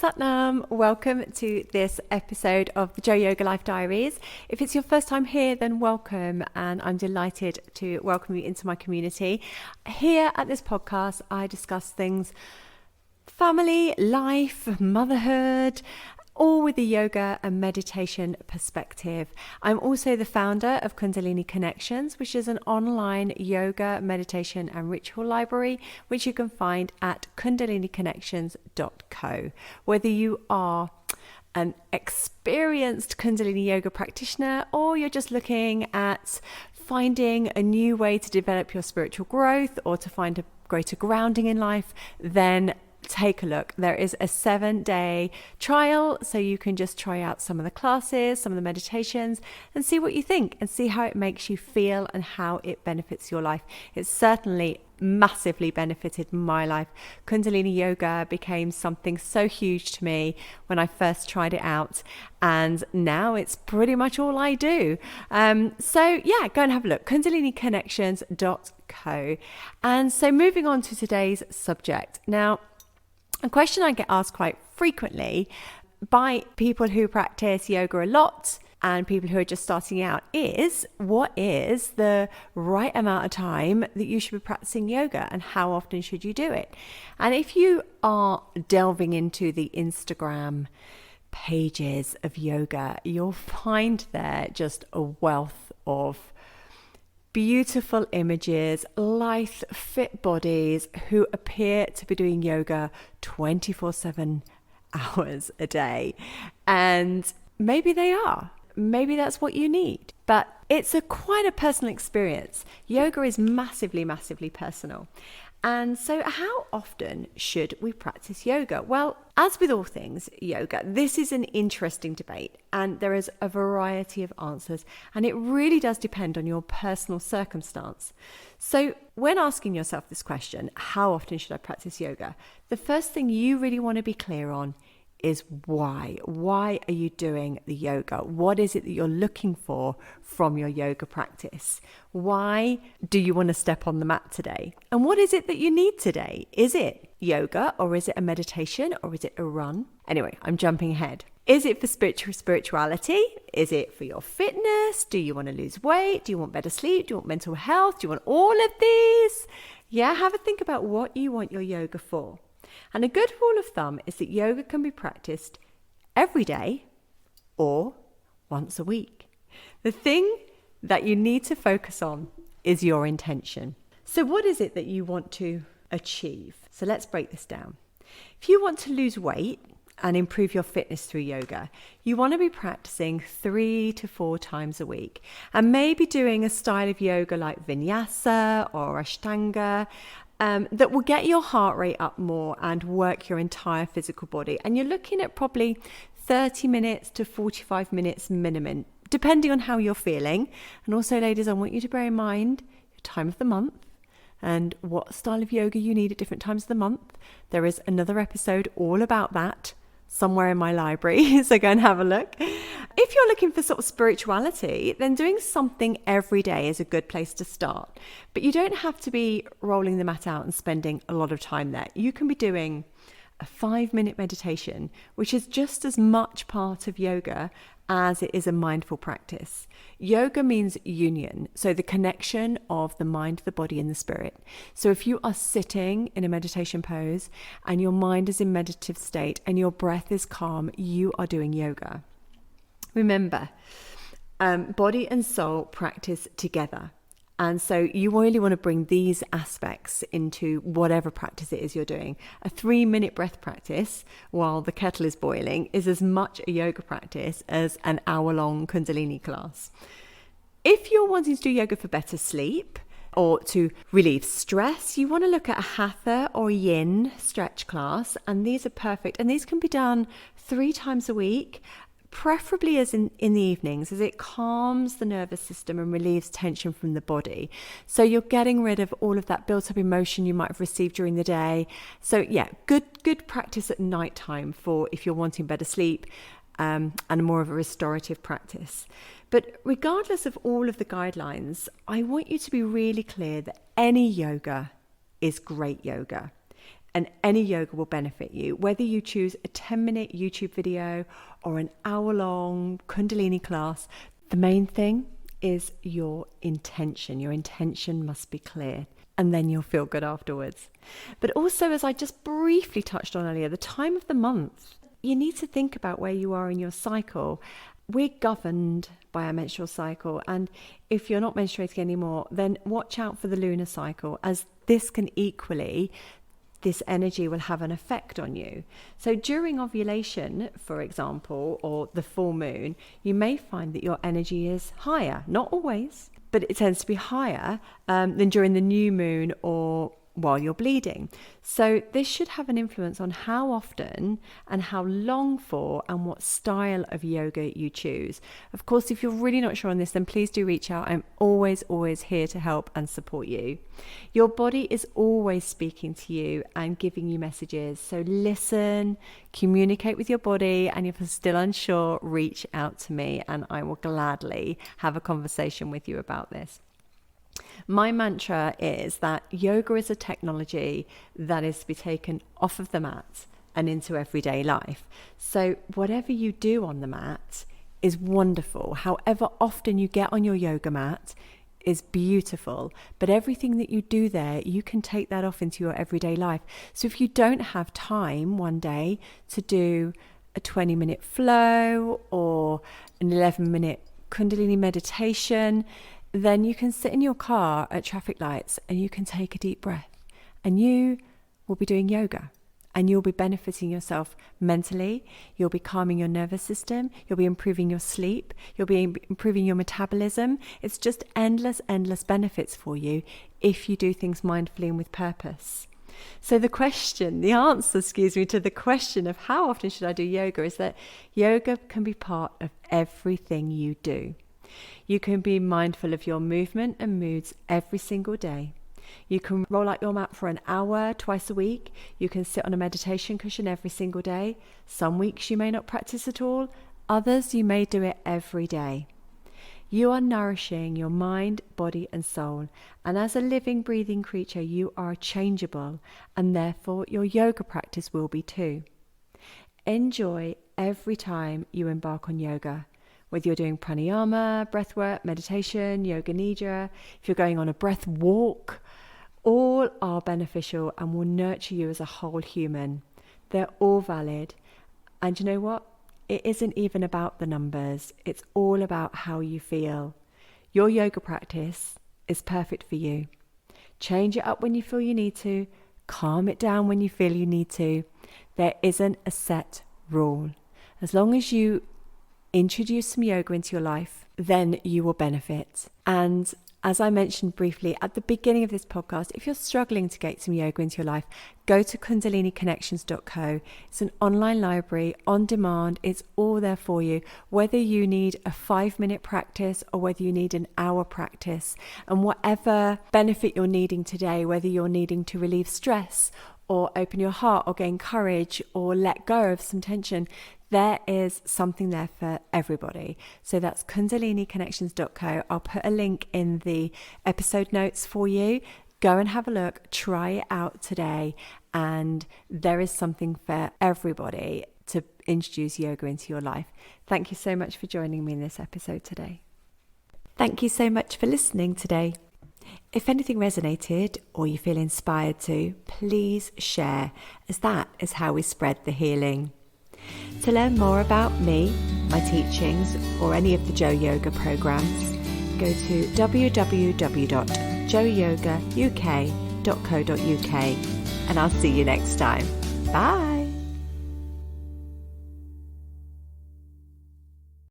Satnam, welcome to this episode of the Joe Yoga Life Diaries. If it's your first time here, then welcome, and I'm delighted to welcome you into my community. Here at this podcast, I discuss things family, life, motherhood, all with a yoga and meditation perspective. I'm also the founder of Kundalini Connections, which is an online yoga, meditation and ritual library, which you can find at kundaliniconnections.co. Whether you are an experienced Kundalini yoga practitioner or you're just looking at finding a new way to develop your spiritual growth or to find a greater grounding in life, then take a look. There is a 7-day trial, so you can just try out some of the classes, some of the meditations, and see what you think and see how it makes you feel and how it benefits your life. It's certainly massively benefited my life. Kundalini yoga became something so huge to me when I first tried it out, and now it's pretty much all I do. So yeah, go and have a look, kundaliniconnections.co. And so moving on to today's subject. Now, a question I get asked quite frequently by people who practice yoga a lot and people who are just starting out is, what is the right amount of time that you should be practicing yoga and how often should you do it? And if you are delving into the Instagram pages of yoga, you'll find there just a wealth of beautiful images, lithe, fit bodies who appear to be doing yoga 24/7 hours a day. And maybe they are. Maybe that's what you need. But it's quite a personal experience. Yoga is massively, massively personal. And so how often should we practice yoga? Well, as with all things yoga, this is an interesting debate and there is a variety of answers, and it really does depend on your personal circumstance. So when asking yourself this question, how often should I practice yoga? The first thing you really want to be clear on is why. Why are you doing the yoga? What is it that you're looking for from your yoga practice? Why do you want to step on the mat today? And what is it that you need today? Is it yoga, or is it a meditation, or is it a run? Anyway, I'm jumping ahead. Is it for spirituality? Is it for your fitness? Do you want to lose weight? Do you want better sleep? Do you want mental health? Do you want all of these? Yeah, have a think about what you want your yoga for. And a good rule of thumb is that yoga can be practiced every day or once a week. The thing that you need to focus on is your intention. So what is it that you want to achieve? So let's break this down. If you want to lose weight and improve your fitness through yoga, you want to be practicing 3 to 4 times a week, and maybe doing a style of yoga like vinyasa or ashtanga, that will get your heart rate up more and work your entire physical body. And you're looking at probably 30 minutes to 45 minutes minimum, depending on how you're feeling. And also, ladies, I want you to bear in mind your time of the month and what style of yoga you need at different times of the month. There is another episode all about that somewhere in my library, so go and have a look. If you're looking for sort of spirituality, then doing something every day is a good place to start. But you don't have to be rolling the mat out and spending a lot of time there. You can be doing a 5-minute meditation, which is just as much part of yoga as it is a mindful practice. Yoga means union, so the connection of the mind, the body, and the spirit. So if you are sitting in a meditation pose and your mind is in meditative state and your breath is calm, you are doing yoga. Remember, body and soul practice together. And so you really want to bring these aspects into whatever practice it is you're doing. A 3-minute breath practice while the kettle is boiling is as much a yoga practice as an hour-long Kundalini class. If you're wanting to do yoga for better sleep or to relieve stress, you want to look at a hatha or yin stretch class. And these are perfect. And these can be done 3 times a week, preferably as in the evenings, as it calms the nervous system and relieves tension from the body. So you're getting rid of all of that built up emotion you might have received during the day. So yeah, good practice at night time for if you're wanting better sleep, and more of a restorative practice. But regardless of all of the guidelines, I want you to be really clear that any yoga is great yoga. and any yoga will benefit you. Whether you choose a 10-minute YouTube video or an hour-long Kundalini class, the main thing is your intention. Your intention must be clear, and then you'll feel good afterwards. But also, as I just briefly touched on earlier, the time of the month. You need to think about where you are in your cycle. We're governed by our menstrual cycle, and if you're not menstruating anymore, then watch out for the lunar cycle, as this energy will have an effect on you. So during ovulation, for example, or the full moon, you may find that your energy is higher. Not always, but it tends to be higher than during the new moon or while you're bleeding. So this should have an influence on how often and how long for and what style of yoga you choose. Of course, if you're really not sure on this, then please do reach out. I'm always here to help and support you. Your body is always speaking to you and giving you messages. So listen, communicate with your body, and if you're still unsure, reach out to me and I will gladly have a conversation with you about this. My mantra is that yoga is a technology that is to be taken off of the mat and into everyday life. So whatever you do on the mat is wonderful. However often you get on your yoga mat is beautiful, but everything that you do there, you can take that off into your everyday life. So if you don't have time one day to do a 20-minute flow or an 11-minute Kundalini meditation, then you can sit in your car at traffic lights and you can take a deep breath, and you will be doing yoga, and you'll be benefiting yourself mentally. You'll be calming your nervous system. You'll be improving your sleep. You'll be improving your metabolism. It's just endless benefits for you if you do things mindfully and with purpose. So the answer to the question of how often should I do yoga is that yoga can be part of everything you do. You can be mindful of your movement and moods every single day. You can roll out your mat for an hour twice a week. You can sit on a meditation cushion every single day. Some weeks you may not practice at all. Others you may do it every day. You are nourishing your mind, body and soul. And as a living, breathing creature, you are changeable, and therefore your yoga practice will be too. Enjoy every time you embark on yoga. Whether you're doing pranayama, breathwork, meditation, yoga nidra, if you're going on a breath walk, all are beneficial and will nurture you as a whole human. They're all valid. And you know what? It isn't even about the numbers. It's all about how you feel. Your yoga practice is perfect for you. Change it up when you feel you need to. Calm it down when you feel you need to. There isn't a set rule. As long as you introduce some yoga into your life, then you will benefit. And as I mentioned briefly at the beginning of this podcast, if you're struggling to get some yoga into your life, go to kundaliniconnections.co. It's an online library on demand. It's all there for you, whether you need a 5-minute practice or whether you need an hour practice. And whatever benefit you're needing today, whether you're needing to relieve stress or open your heart or gain courage or let go of some tension, there is something there for everybody. So that's kundaliniconnections.co. I'll put a link in the episode notes for you. Go and have a look, try it out today, and there is something for everybody to introduce yoga into your life. Thank you so much for joining me in this episode today. Thank you so much for listening today. If anything resonated or you feel inspired to, please share, as that is how we spread the healing. To learn more about me, my teachings, or any of the Joe Yoga programs, go to www.joeyogauk.co.uk, and I'll see you next time. Bye!